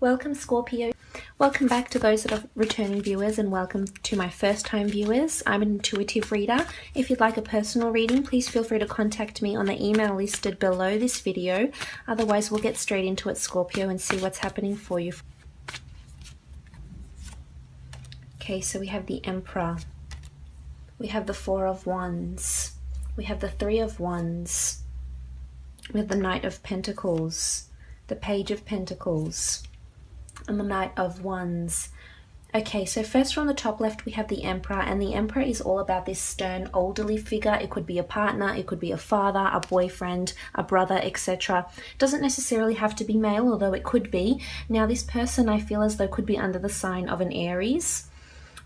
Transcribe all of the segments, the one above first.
Welcome Scorpio. Welcome back to those that are returning viewers, and welcome to my first time viewers. I'm an intuitive reader. If you'd like a personal reading, please feel free to contact me on the email listed below this video. Otherwise, we'll get straight into it, Scorpio, and see what's happening for you. Okay, so we have the Emperor. We have the Four of Wands. We have the Three of Wands. We have the Knight of Pentacles, the Page of Pentacles, and the Knight of Wands. Okay, so first from the top left we have the Emperor, and the Emperor is all about this stern elderly figure. It could be a partner, it could be a father, a boyfriend, a brother, etc. Doesn't necessarily have to be male, although it could be. Now this person, I feel as though, could be under the sign of an Aries,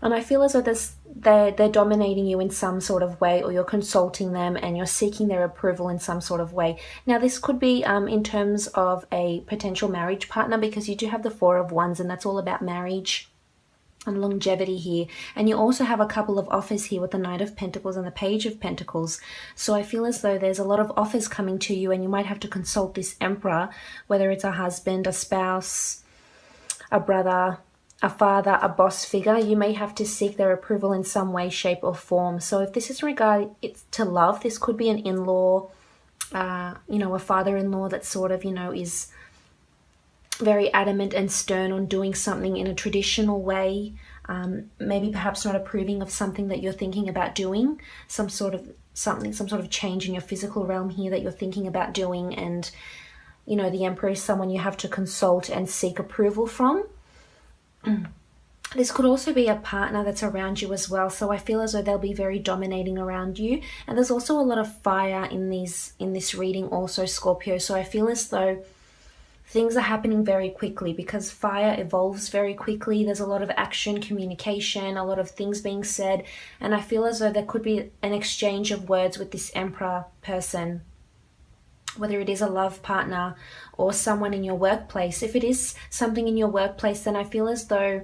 and I feel as though they're dominating you in some sort of way, or you're consulting them and you're seeking their approval in some sort of way. Now this could be in terms of a potential marriage partner, because you do have the Four of Wands, and that's all about marriage and longevity here. And you also have a couple of offers here with the Knight of Pentacles and the Page of Pentacles. So I feel as though there's a lot of offers coming to you, and you might have to consult this Emperor, whether it's a husband, a spouse, a brother, a father, a boss figure. You may have to seek their approval in some way, shape or form. So if this is regarding it to love, this could be an in-law, a father-in-law that sort of, is very adamant and stern on doing something in a traditional way. Maybe perhaps not approving of something that you're thinking about doing, some sort of change in your physical realm here that you're thinking about doing. And, the Emperor is someone you have to consult and seek approval from. This could also be a partner that's around you as well. So I feel as though they'll be very dominating around you. And there's also a lot of fire in this reading also, Scorpio. So I feel as though things are happening very quickly, because fire evolves very quickly. There's a lot of action, communication, a lot of things being said. And I feel as though there could be an exchange of words with this Emperor person, whether it is a love partner or someone in your workplace. If it is something in your workplace, then I feel as though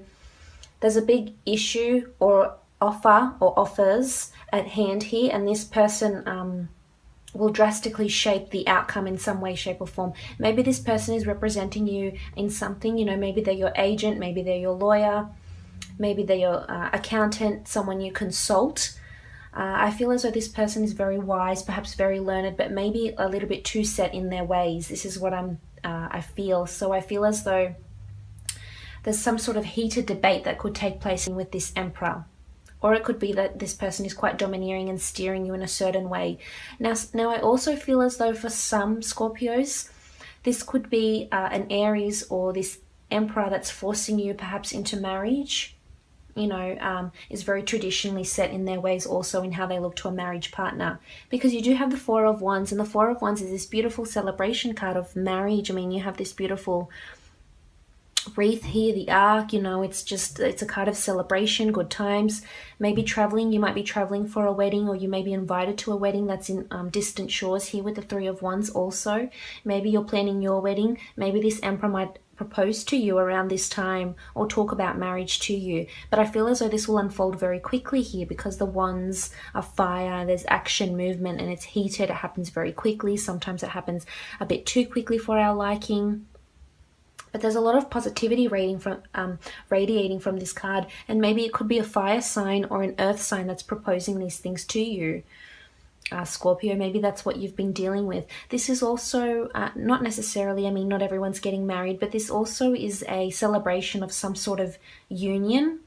there's a big issue or offer or offers at hand here, and this person will drastically shape the outcome in some way, shape or form. Maybe this person is representing you in something, maybe they're your agent, maybe they're your lawyer, maybe they're your accountant, someone you consult. I feel as though this person is very wise, perhaps very learned, but maybe a little bit too set in their ways. This is what I feel. So I feel as though there's some sort of heated debate that could take place with this Emperor. Or it could be that this person is quite domineering and steering you in a certain way. Now I also feel as though for some Scorpios, this could be an Aries or this Emperor that's forcing you perhaps into marriage. Is very traditionally set in their ways also in how they look to a marriage partner. Because you do have the Four of Wands, and the Four of Wands is this beautiful celebration card of marriage. I mean, you have this beautiful wreath here, the arc, it's a card of celebration, good times. Maybe traveling, you might be traveling for a wedding, or you may be invited to a wedding that's in distant shores here with the Three of Wands also. Maybe you're planning your wedding. Maybe this Emperor might propose to you around this time or talk about marriage to you. But I feel as though this will unfold very quickly here, because the Wands are fire, there's action, movement, and it's heated. It happens very quickly. Sometimes it happens a bit too quickly for our liking. But there's a lot of positivity radiating from this card, and maybe it could be a fire sign or an earth sign that's proposing these things to you. Scorpio, maybe that's what you've been dealing with. This is also not necessarily, not everyone's getting married, but this also is a celebration of some sort of union.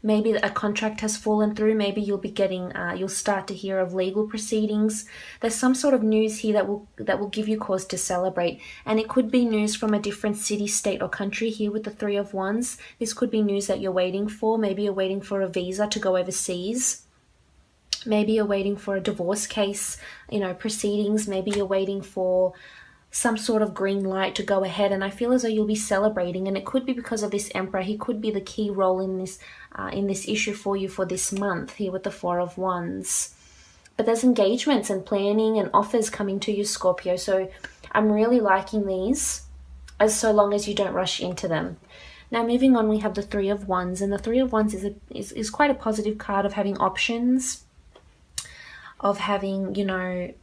Maybe a contract has fallen through. Maybe you'll be getting, you'll start to hear of legal proceedings. There's some sort of news here that will give you cause to celebrate. And it could be news from a different city, state or country here with the Three of Wands. This could be news that you're waiting for. Maybe you're waiting for a visa to go overseas. Maybe you're waiting for a divorce case, proceedings. Maybe you're waiting for some sort of green light to go ahead. And I feel as though you'll be celebrating, and it could be because of this Emperor. He could be the key role in this issue for you for this month here with the Four of Wands. But there's engagements and planning and offers coming to you, Scorpio. So I'm really liking these, so long as you don't rush into them. Now moving on, we have the Three of Wands, and the Three of Wands is quite a positive card of having options, of having,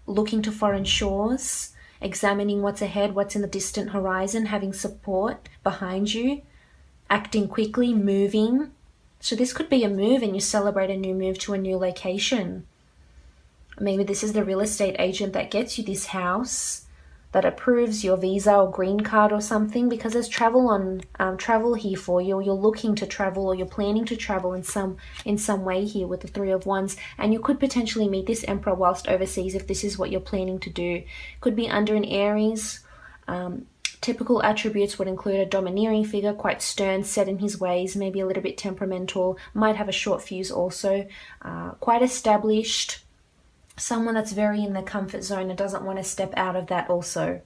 looking to foreign shores. examining what's ahead, what's in the distant horizon, having support behind you, acting quickly, moving. So this could be a move and you celebrate a new move to a new location. Maybe this is the real estate agent that gets you this house, that approves your visa or green card or something, because there's travel here for you, or you're looking to travel, or you're planning to travel in some way here with the Three of Wands. And you could potentially meet this Emperor whilst overseas if this is what you're planning to do. Could be under an Aries. Typical attributes would include a domineering figure, quite stern, set in his ways, maybe a little bit temperamental, might have a short fuse also, quite established, someone that's very in their comfort zone and doesn't want to step out of that also.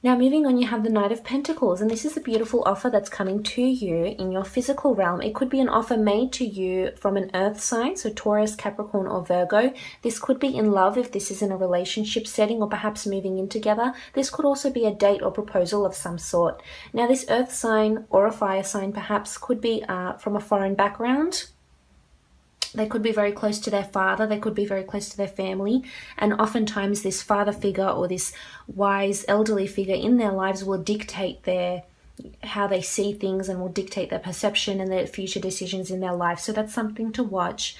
Now moving on, you have the Knight of Pentacles, and this is a beautiful offer that's coming to you in your physical realm. It could be an offer made to you from an earth sign, so Taurus, Capricorn or Virgo. This could be in love if this is in a relationship setting, or perhaps moving in together. This could also be a date or proposal of some sort. Now this earth sign or a fire sign perhaps could be from a foreign background. They could be very close to their father, they could be very close to their family, and oftentimes this father figure or this wise elderly figure in their lives will dictate how they see things, and will dictate their perception and their future decisions in their life. So that's something to watch.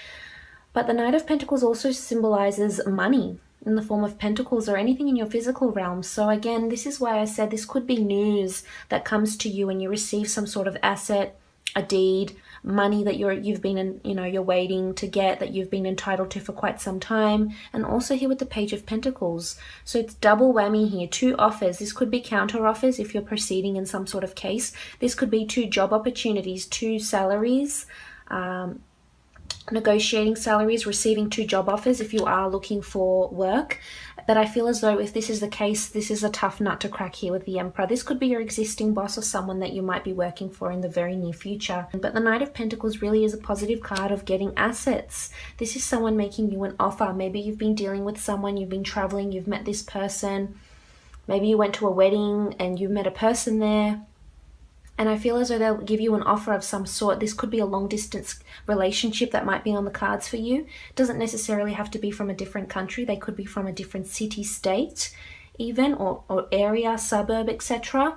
But the Knight of Pentacles also symbolizes money in the form of pentacles or anything in your physical realm. So again, this is why I said this could be news that comes to you when you receive some sort of asset, a deed, money that you're waiting to get, that you've been entitled to for quite some time. And also here with the Page of Pentacles, so it's double whammy here, 2 offers. This could be counter offers if you're proceeding in some sort of case. This could be 2 job opportunities, 2 salaries, negotiating salaries, receiving 2 job offers if you are looking for work. But I feel as though if this is the case, this is a tough nut to crack here with the Emperor. This could be your existing boss or someone that you might be working for in the very near future. But the Knight of Pentacles really is a positive card of getting assets. This is someone making you an offer. Maybe you've been dealing with someone, you've been traveling, you've met this person. Maybe you went to a wedding and you met a person there. And I feel as though they'll give you an offer of some sort. This could be a long distance relationship that might be on the cards for you. It doesn't necessarily have to be from a different country. They could be from a different city, state even, or area, suburb, etc.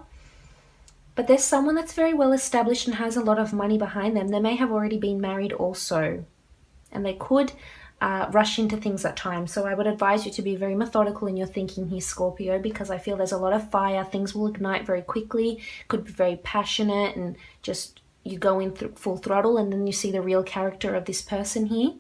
But there's someone that's very well established and has a lot of money behind them. They may have already been married also. And they could rush into things at times. So I would advise you to be very methodical in your thinking here, Scorpio, because I feel there's a lot of fire. Things will ignite very quickly, could be very passionate, and just you go in full throttle, and then you see the real character of this person here.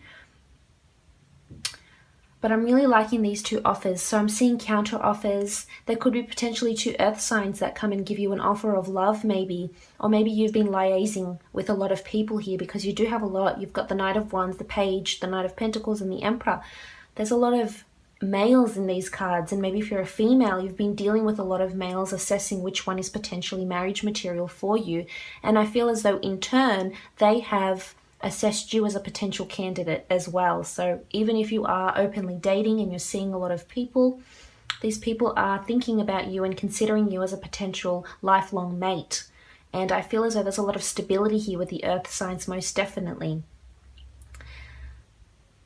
But I'm really liking these 2 offers. So I'm seeing counter offers. There could be potentially 2 earth signs that come and give you an offer of love maybe. Or maybe you've been liaising with a lot of people here, because you do have a lot. You've got the Knight of Wands, the Page, the Knight of Pentacles and the Emperor. There's a lot of males in these cards. And maybe if you're a female, you've been dealing with a lot of males, assessing which one is potentially marriage material for you. And I feel as though in turn, they have assessed you as a potential candidate as well. So even if you are openly dating and you're seeing a lot of people, these people are thinking about you and considering you as a potential lifelong mate. And I feel as though there's a lot of stability here with the earth signs, most definitely.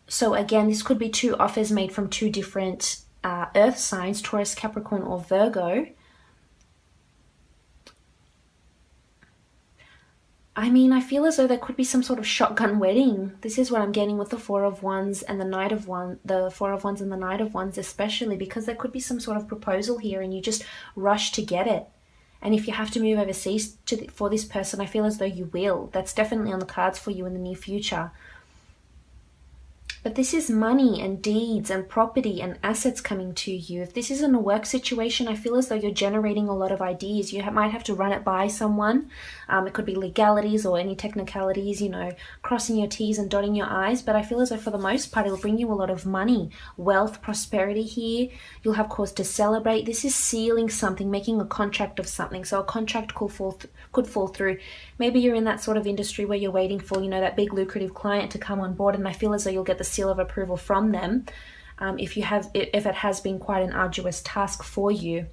So again, this could be 2 offers made from 2 different earth signs, Taurus, Capricorn or Virgo. I mean, I feel as though there could be some sort of shotgun wedding. This is what I'm getting with the Four of Wands and the Knight of Wands, the Four of Wands and the Knight of Wands especially, because there could be some sort of proposal here and you just rush to get it. And if you have to move overseas for this person, I feel as though you will. That's definitely on the cards for you in the near future. But this is money and deeds and property and assets coming to you. If this isn't a work situation, I feel as though you're generating a lot of ideas. You might have to run it by someone. It could be legalities or any technicalities, you know, crossing your T's and dotting your I's. But I feel as though for the most part, it'll bring you a lot of money, wealth, prosperity here. You'll have cause to celebrate. This is sealing something, making a contract of something. So a contract could fall through. Maybe you're in that sort of industry where you're waiting for, you know, that big lucrative client to come on board. And I feel as though you'll get the seal of approval from them if it has been quite an arduous task for you.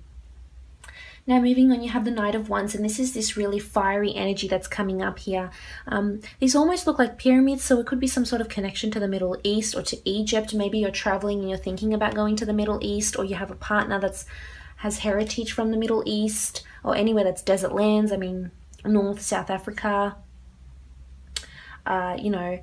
Now moving on, you have the Knight of Wands, and this is this really fiery energy that's coming up here. These almost look like pyramids, so it could be some sort of connection to the Middle East or to Egypt. Maybe you're traveling and you're thinking about going to the Middle East, or you have a partner that's has heritage from the Middle East, or anywhere that's desert lands. I mean, North, South Africa, you know,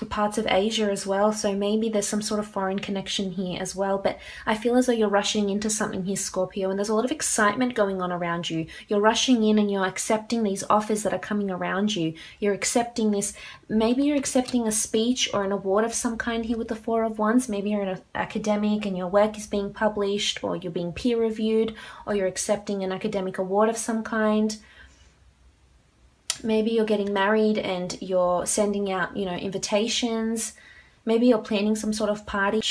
parts of Asia as well. So maybe there's some sort of foreign connection here as well. But I feel as though you're rushing into something here, Scorpio, and there's a lot of excitement going on around you. You're rushing in and you're accepting these offers that are coming around you. You're accepting this. Maybe you're accepting a speech or an award of some kind here with the Four of Wands. Maybe you're an academic and your work is being published, or you're being peer reviewed, or you're accepting an academic award of some kind. Maybe you're getting married and you're sending out, you know, invitations. Maybe you're planning some sort of party.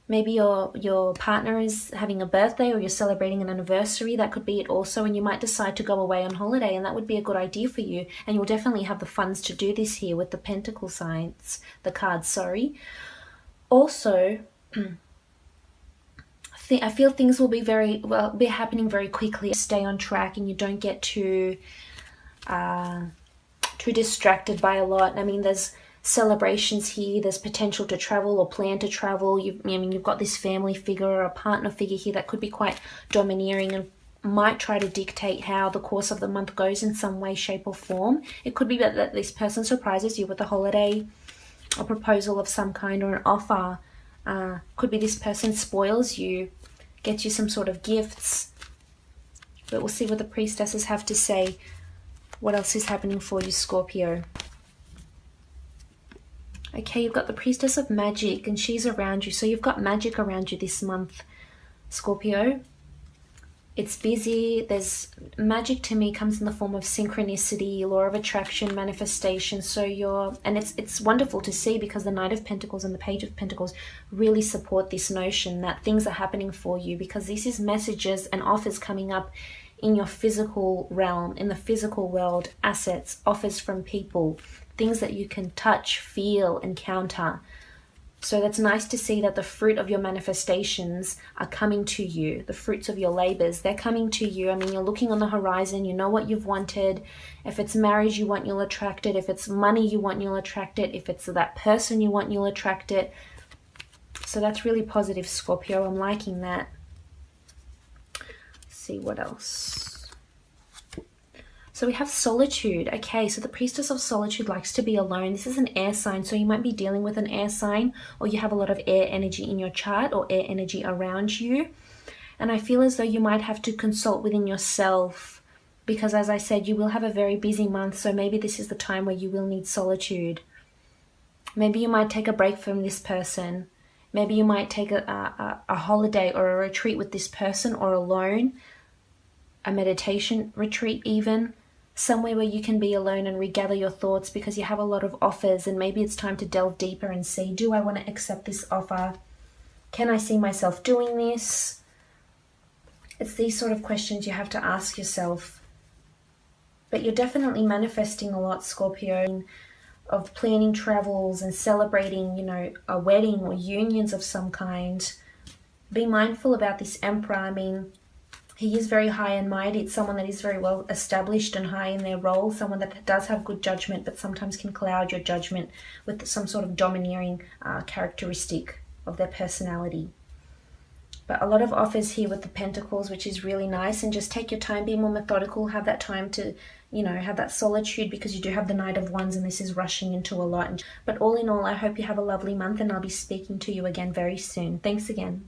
Maybe your partner is having a birthday, or you're celebrating an anniversary. That could be it also. And you might decide to go away on holiday, and that would be a good idea for you. And you'll definitely have the funds to do this here with the Pentacle signs, the cards, sorry. Also, I feel things will be be happening very quickly. Stay on track and you don't get too distracted by a lot. I mean, there's celebrations here, there's potential to travel or plan to travel. You've got this family figure or a partner figure here that could be quite domineering and might try to dictate how the course of the month goes in some way, shape or form. It could be that this person surprises you with a holiday, a proposal of some kind, or an offer. Could be this person spoils you, gets you some sort of gifts. But we'll see what the priestesses have to say. What else is happening for you, Scorpio? Okay, you've got the Priestess of Magic, and she's around you. So you've got magic around you this month, Scorpio. It's busy. There's magic, to me, comes in the form of synchronicity, law of attraction, manifestation. So it's wonderful to see, because the Knight of Pentacles and the Page of Pentacles really support this notion that things are happening for you, because this is messages and offers coming up in your physical realm, in the physical world, assets, offers from people, things that you can touch, feel, encounter. So that's nice to see that the fruit of your manifestations are coming to you. The fruits of your labors, they're coming to you. I mean, you're looking on the horizon, you know what you've wanted. If it's marriage you want, you'll attract it. If it's money you want, you'll attract it. If it's that person you want, you'll attract it. So that's really positive, Scorpio. I'm liking that. See what else. So we have solitude. Okay, so the Priestess of Solitude likes to be alone. This is an air sign, so you might be dealing with an air sign, or you have a lot of air energy in your chart, or air energy around you. And I feel as though you might have to consult within yourself, because as I said, you will have a very busy month. So maybe this is the time where you will need solitude. Maybe you might take a break from this person. Maybe you might take a holiday or a retreat with this person, or alone, a meditation retreat even, somewhere where you can be alone and regather your thoughts, because you have a lot of offers, and maybe it's time to delve deeper and see, do I want to accept this offer? Can I see myself doing this? It's these sort of questions you have to ask yourself. But you're definitely manifesting a lot, Scorpio, of planning travels and celebrating, you know, a wedding or unions of some kind. Be mindful about this Emperor. I mean, he is very high and mighty. It's someone that is very well established and high in their role, someone that does have good judgment, but sometimes can cloud your judgment with some sort of domineering characteristic of their personality. But a lot of offers here with the Pentacles, which is really nice. And just take your time, be more methodical, have that time to, you know, have that solitude, because you do have the Knight of Wands and this is rushing into a lot. But all in all, I hope you have a lovely month, and I'll be speaking to you again very soon. Thanks again.